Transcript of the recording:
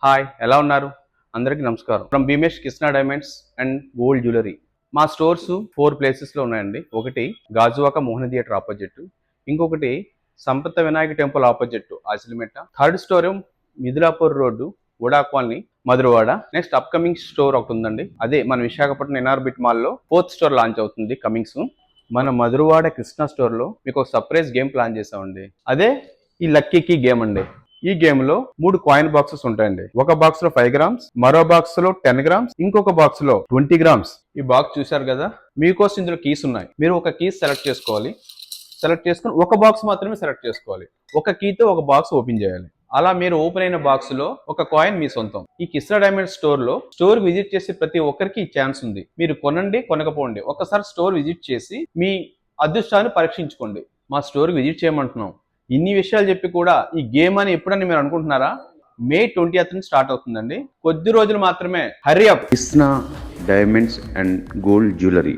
Hi, ఎలా ఉన్నారు? అందరికీ నమస్కారం. From Bheemesh Krishna diamonds and gold jewellery. మా స్టోర్స్ 4 ప్లేసెస్‌లో ఉన్నాయండి. ఒకటి గాజువాక మోహన థియేటర్ ఆపోజిట్, ఇంకొకటి Sampatha Vinayaka temple opposite Asilmetta, third store Mithilapur road VUDA colony Madhurawada. Next upcoming store ఒకటి ఉందండి, అదే మన విశాఖపట్నం ఎన్ఆర్బిట్ మాల్లో 4th స్టోర్ లాంచ్ అవుతుంది కమింగ్ సూన్. మన మధురవాడ కృష్ణ స్టోర్లో మీకు ఒక సర్ప్రైజ్ గేమ్ ప్లాన్ చేసామండి. అదే ఈ లక్కీ గేమ్ అండి. ఈ గేమ్ లో 3 కాయిన్ బాక్సెస్ ఉంటాయండి. ఒక బాక్స్ లో 5 గ్రామ్స్, మరో బాక్స్ లో 10 గ్రామ్స్, ఇంకొక బాక్స్ లో 20 గ్రామ్స్. ఈ బాక్స్ చూశారు కదా, మీకోసం ఇందులో కీస్ ఉన్నాయి. మీరు ఒక కీస్ సెలెక్ట్ చేసుకోవాలి. సెలెక్ట్ చేసుకుని ఒక బాక్స్ మాత్రమే సెలెక్ట్ చేసుకోవాలి. ఒక కీతో ఒక బాక్స్ ఓపెన్ చేయాలి. అలా మీరు ఓపెన్ అయిన బాక్స్ లో ఒక కాయిన్ మీ సొంతం. ఈ కిస్రా డైమండ్ స్టోర్ లో స్టోర్ విజిట్ చేసే ప్రతి ఒక్కరికి ఈ ఛాన్స్ ఉంది. మీరు కొనండి కొనకపోండి, ఒకసారి స్టోర్ విజిట్ చేసి మీ అదృష్టాన్ని పరీక్షించుకోండి. మా స్టోర్ విజిట్ చేయమంటున్నాం. ఇన్ని విషయాలు చెప్పి కూడా ఈ గేమ్ అని ఎప్పుడని మీరు అనుకుంటున్నారా? మే 20th నుంచి స్టార్ట్ అవుతుందండి. కొద్ది రోజులు మాత్రమే. Hurry up. Krishna diamonds and gold jewellery.